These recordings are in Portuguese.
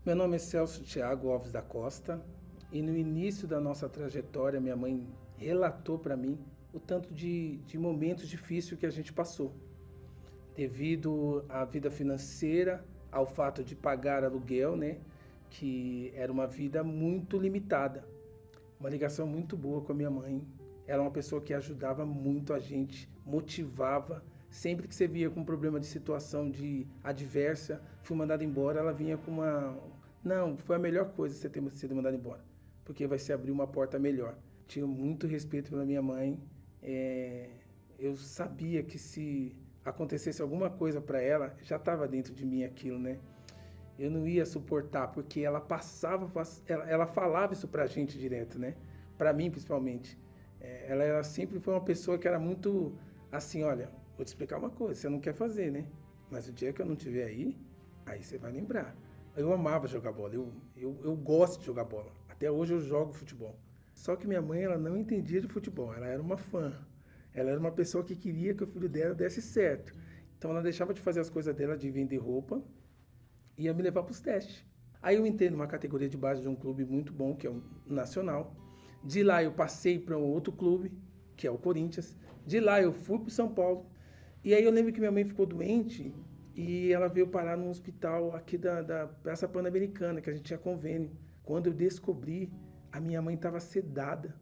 Meu nome é Celso Thiago Alves da Costa e no início da nossa trajetória, minha mãe relatou para mim o tanto de momentos difíceis que a gente passou, devido à vida financeira, ao fato de pagar aluguel, né? Que era uma vida muito limitada. Uma ligação muito boa com a minha mãe. Era uma pessoa que ajudava muito a gente, motivava. Sempre que você via com um problema de situação de adversa, fui mandado embora, ela vinha com uma... Não, foi a melhor coisa você ter sido mandado embora, porque vai se abrir uma porta melhor. Tinha muito respeito pela minha mãe. Eu sabia que se acontecesse alguma coisa para ela, já estava dentro de mim aquilo, né? Eu não ia suportar, porque ela passava, ela falava isso pra gente direto, né? Pra mim, principalmente. Ela sempre foi uma pessoa que era muito assim, olha, vou te explicar uma coisa, você não quer fazer, né? Mas o dia que eu não estiver aí você vai lembrar. Eu amava jogar bola, eu gosto de jogar bola. Até hoje eu jogo futebol. Só que minha mãe, ela não entendia de futebol, ela era uma fã. Ela era uma pessoa que queria que o filho dela desse certo. Então ela deixava de fazer as coisas dela, de vender roupa, ia me levar para os testes. Aí eu entrei numa categoria de base de um clube muito bom, que é o Nacional. De lá eu passei para um outro clube, que é o Corinthians. De lá eu fui para o São Paulo. E aí eu lembro que minha mãe ficou doente e ela veio parar num hospital aqui da Praça Pan-Americana, que a gente tinha convênio. Quando eu descobri, a minha mãe estava sedada,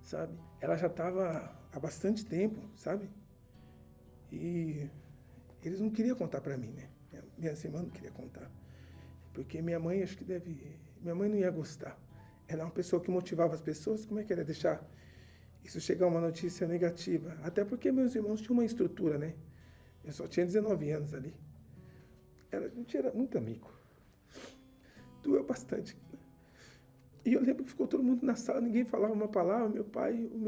sabe? Ela já estava há bastante tempo, sabe? E eles não queriam contar para mim, né? Minha irmã não queria contar. Porque minha mãe, acho que minha mãe não ia gostar. Ela é uma pessoa que motivava as pessoas, como é que ela ia deixar isso chegar uma notícia negativa? Até porque meus irmãos tinham uma estrutura, né? Eu só tinha 19 anos ali. A gente era muito amigo. Doeu bastante. E eu lembro que ficou todo mundo na sala, ninguém falava uma palavra. Meu pai, os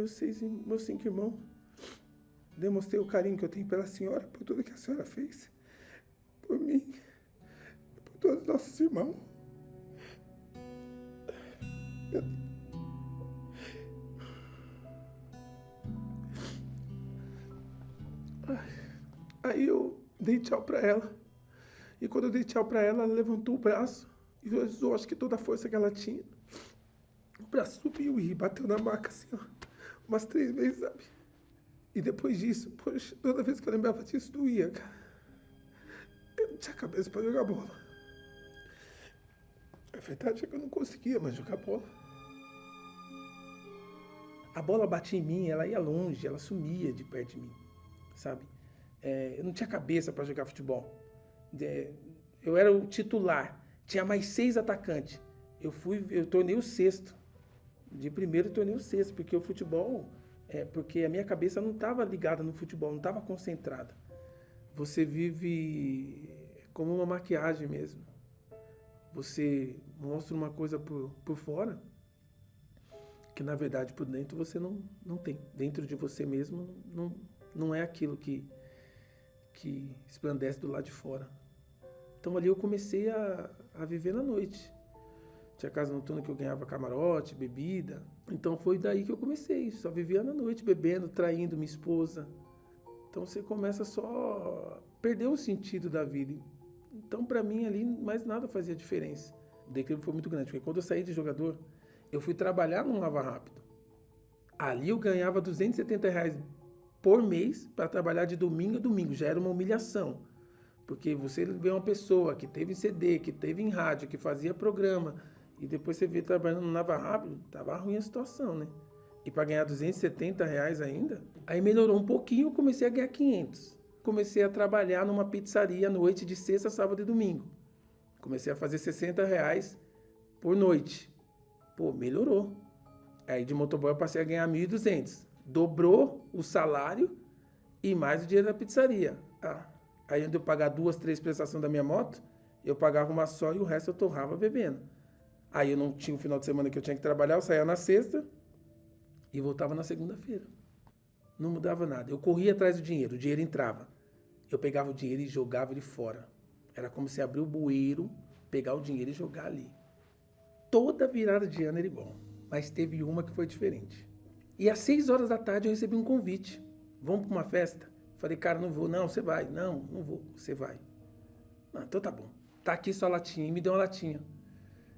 meus 5 irmãos. Demonstrei o carinho que eu tenho pela senhora, por tudo que a senhora fez. Por mim, por todos os nossos irmãos. Aí eu dei tchau pra ela. E quando eu dei tchau pra ela, ela levantou o braço e usou, acho que toda a força que ela tinha. O braço subiu e bateu na maca assim, ó, umas 3 vezes, sabe? E depois disso, poxa, toda vez que eu lembrava disso, doía, cara. Eu não tinha cabeça pra jogar bola. A verdade é que eu não conseguia mais jogar bola. A bola batia em mim, ela ia longe, ela sumia de perto de mim, sabe? Eu não tinha cabeça para jogar futebol. Eu era o titular, tinha mais 6 atacantes. Eu tornei o sexto. De primeiro eu tornei o sexto, porque o futebol, porque a minha cabeça não estava ligada no futebol, não estava concentrada. Você vive como uma maquiagem mesmo. Você mostra uma coisa por fora, que na verdade por dentro você não tem. Dentro de você mesmo não é aquilo que resplandece do lado de fora. Então ali eu comecei a viver na noite. Tinha casa noturna que eu ganhava camarote, bebida. Então foi daí que eu comecei. Só vivia na noite, bebendo, traindo minha esposa. Então você começa só a perder o sentido da vida. Então para mim ali mais nada fazia diferença. O declínio foi muito grande, porque quando eu saí de jogador, eu fui trabalhar num Lava Rápido. Ali eu ganhava R$ 270 por mês para trabalhar de domingo a domingo. Já era uma humilhação. Porque você vê uma pessoa que teve CD, que teve em rádio, que fazia programa, e depois você vê trabalhando no Lava Rápido, tava ruim a situação, né? E para ganhar R$ 270 ainda, aí melhorou um pouquinho, eu comecei a ganhar 500. Comecei a trabalhar numa pizzaria à noite de sexta, sábado e domingo. Comecei a fazer R$ 60 por noite. Pô, melhorou. Aí de motoboy eu passei a ganhar 1.200. Dobrou o salário e mais o dinheiro da pizzaria. Aí onde eu pagar 2, 3 prestações da minha moto, eu pagava uma só e o resto eu torrava bebendo. Aí eu não tinha o final de semana que eu tinha que trabalhar, eu saía na sexta e voltava na segunda-feira. Não mudava nada. Eu corria atrás do dinheiro, o dinheiro entrava. Eu pegava o dinheiro e jogava ele fora. Era como se abrir o bueiro, pegar o dinheiro e jogar ali. Toda virada de ano era igual, mas teve uma que foi diferente. E às 6 horas da tarde eu recebi um convite. Vamos para uma festa? Falei, cara, não vou. Não, você vai. Não vou. Você vai. Então tá bom. tá aqui sua latinha. E me deu uma latinha.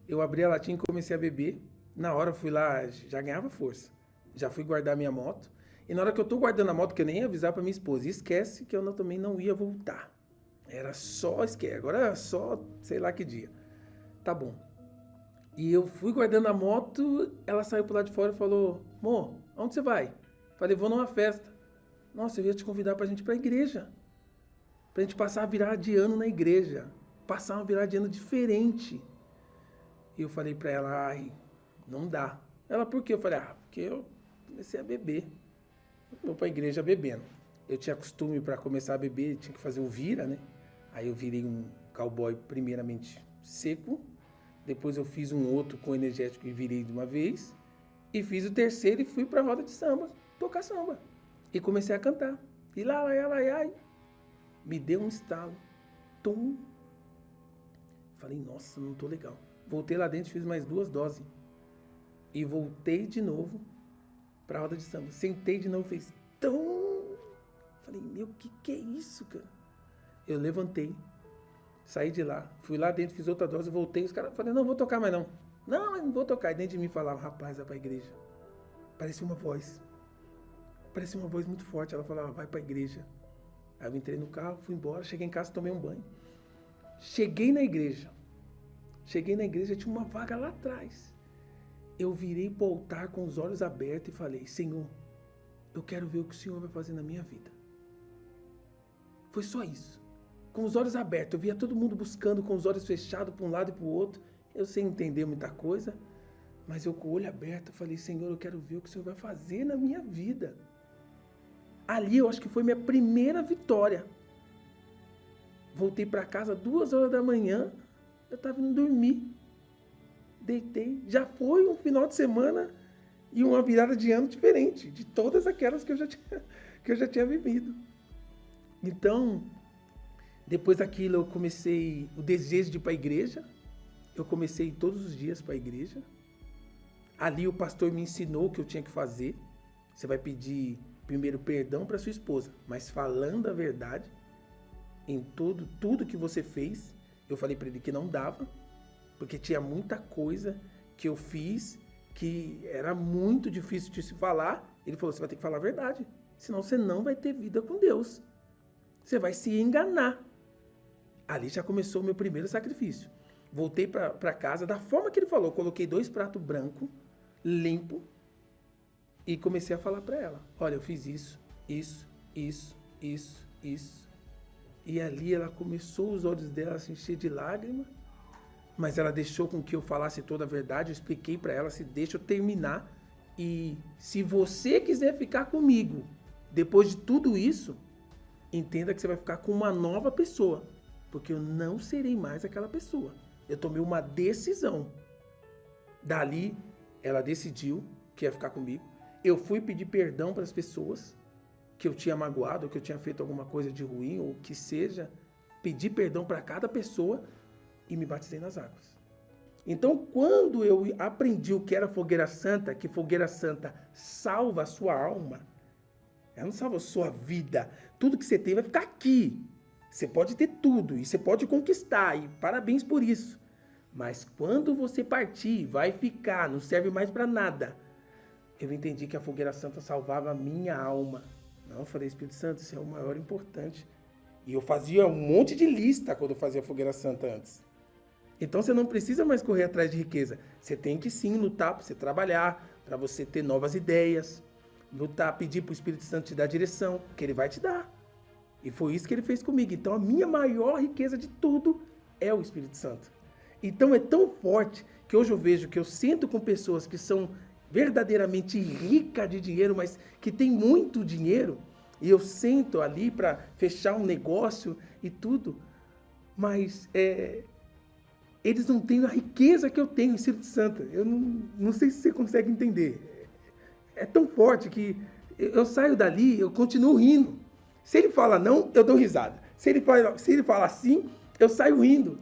Eu abri a latinha e comecei a beber. Na hora eu fui lá, já ganhava força. Já fui guardar minha moto. E na hora que eu tô guardando a moto, que eu nem ia avisar pra minha esposa, esquece que eu também não ia voltar. Era só esquece. Agora era só sei lá que dia. Tá bom. E eu fui guardando a moto, ela saiu pro lado de fora e falou, amor, aonde você vai? Falei, vou numa festa. Nossa, eu ia te convidar pra gente ir pra igreja. Pra gente passar a virada de ano na igreja. Passar uma virada de ano diferente. E eu falei pra ela, ai, não dá. Ela, por quê? Eu falei, porque eu comecei a beber. Eu vou pra igreja bebendo. Eu tinha costume pra começar a beber, tinha que fazer o vira, né? Aí eu virei um cowboy primeiramente seco. Depois eu fiz um outro com energético e virei de uma vez. E fiz o terceiro e fui pra roda de samba, tocar samba. E comecei a cantar. E lá, me deu um estalo. Tum. Falei, nossa, não tô legal. Voltei lá dentro, fiz mais 2 doses. E voltei de novo pra roda de samba. Sentei de novo, fez tum. Falei, meu, que é isso, cara? Eu levantei, saí de lá, fui lá dentro, fiz outra dose, voltei. Os caras falaram, não vou tocar mais não. Não vou tocar. E dentro de mim falava, rapaz, vai pra igreja. Parecia uma voz muito forte. Ela falava, vai pra igreja. Aí eu entrei no carro, fui embora, cheguei em casa, tomei um banho. Cheguei na igreja, tinha uma vaga lá atrás. Eu virei pro altar com os olhos abertos e falei, Senhor, eu quero ver o que o Senhor vai fazer na minha vida. Foi só isso. Com os olhos abertos, eu via todo mundo buscando com os olhos fechados para um lado e para o outro. Eu sem entender muita coisa, mas eu com o olho aberto falei, Senhor, eu quero ver o que o Senhor vai fazer na minha vida. Ali eu acho que foi minha primeira vitória. Voltei para casa 2 horas da manhã, eu estava indo dormir. Deitei, já foi um final de semana e uma virada de ano diferente de todas aquelas que eu já tinha vivido. Então, depois daquilo eu comecei o desejo de ir para a igreja. Eu comecei todos os dias para a igreja. Ali o pastor me ensinou o que eu tinha que fazer. Você vai pedir primeiro perdão para sua esposa, mas falando a verdade em tudo que você fez. Eu falei para ele que não dava, porque tinha muita coisa que eu fiz que era muito difícil de se falar. Ele falou, você vai ter que falar a verdade, senão você não vai ter vida com Deus. Você vai se enganar. Ali já começou o meu primeiro sacrifício. Voltei para casa da forma que ele falou. Coloquei 2 pratos brancos, limpo, e comecei a falar para ela. Olha, eu fiz isso. E ali ela começou, os olhos dela se encher de lágrimas, mas ela deixou com que eu falasse toda a verdade. Eu expliquei para ela, se deixa eu terminar. E se você quiser ficar comigo, depois de tudo isso, entenda que você vai ficar com uma nova pessoa, porque eu não serei mais aquela pessoa. Eu tomei uma decisão. Dali, ela decidiu que ia ficar comigo. Eu fui pedir perdão para as pessoas que eu tinha magoado, ou que eu tinha feito alguma coisa de ruim, ou que seja. Pedi perdão para cada pessoa e me batizei nas águas. Então, quando eu aprendi o que era fogueira santa, que fogueira santa salva a sua alma, ela não salva a sua vida. Tudo que você tem vai ficar aqui. Você pode ter tudo e você pode conquistar, e parabéns por isso. Mas quando você partir, vai ficar, não serve mais para nada. Eu entendi que a fogueira santa salvava a minha alma. Não, eu falei, Espírito Santo, isso é o maior importante. E eu fazia um monte de lista quando eu fazia a fogueira santa antes. Então você não precisa mais correr atrás de riqueza. Você tem que sim lutar para você trabalhar, para você ter novas ideias. Lutar, pedir para o Espírito Santo te dar direção, que ele vai te dar. E foi isso que ele fez comigo. Então a minha maior riqueza de tudo é o Espírito Santo. Então é tão forte que hoje eu vejo que eu sento com pessoas que são verdadeiramente ricas de dinheiro, mas que têm muito dinheiro, e eu sento ali para fechar um negócio e tudo, mas eles não têm a riqueza que eu tenho, o Espírito Santo. Eu não sei se você consegue entender. É tão forte que eu saio dali, eu continuo rindo. Se ele fala não, eu dou risada. Se ele fala sim, eu saio rindo.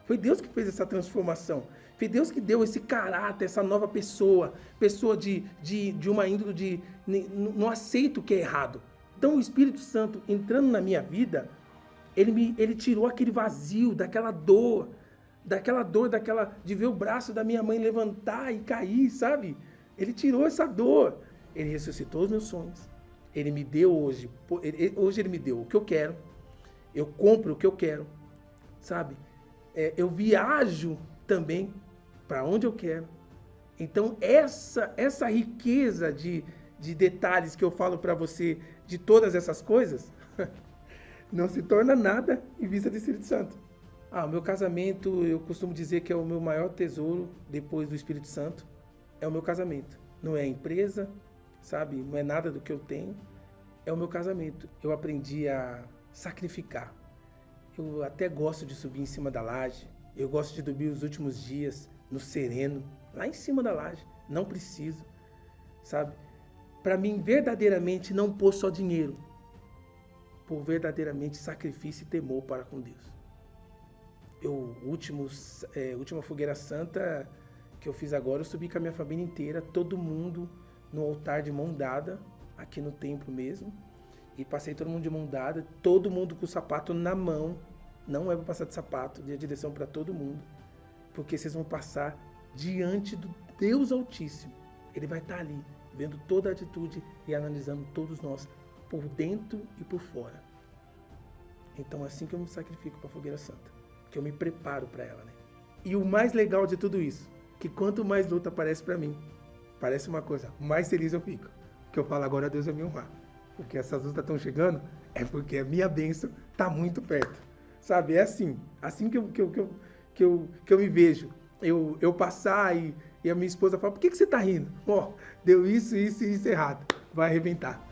Foi Deus que fez essa transformação. Foi Deus que deu esse caráter, essa nova pessoa de uma índole não aceito o que é errado. Então o Espírito Santo entrando na minha vida, ele tirou aquele vazio, daquela dor, daquela dor, de ver o braço da minha mãe levantar e cair, sabe? Ele tirou essa dor. Ele ressuscitou os meus sonhos. Ele me deu hoje. Hoje ele me deu o que eu quero. Eu compro o que eu quero, sabe? Eu viajo também para onde eu quero. Então, essa riqueza de detalhes que eu falo para você, de todas essas coisas, não se torna nada em vista do Espírito Santo. O meu casamento, eu costumo dizer que é o meu maior tesouro depois do Espírito Santo, é o meu casamento. Não é a empresa, sabe? Não é nada do que eu tenho, é o meu casamento. Eu aprendi a sacrificar. Eu até gosto de subir em cima da laje, eu gosto de dormir os últimos dias no sereno, lá em cima da laje. Não preciso, sabe? Para mim, verdadeiramente, não pôr só dinheiro, por verdadeiramente sacrifício e temor para com Deus. Última fogueira santa que eu fiz agora, eu subi com a minha família inteira, todo mundo no altar de mão dada, aqui no templo mesmo, e passei todo mundo de mão dada, todo mundo com o sapato na mão, não é para passar de sapato, dei a direção para todo mundo, porque vocês vão passar diante do Deus Altíssimo. Ele vai estar ali, vendo toda a atitude e analisando todos nós, por dentro e por fora. Então é assim que eu me sacrifico para a fogueira santa, que eu me preparo para ela, né? E o mais legal de tudo isso, que quanto mais luta aparece para mim, parece uma coisa, mais feliz eu fico. Que eu falo, agora Deus vai me honrar. Porque essas lutas estão chegando, é porque a minha bênção está muito perto. Sabe, é assim que eu me vejo. Eu passar e a minha esposa fala, por que você está rindo? Deu isso errado, vai arrebentar.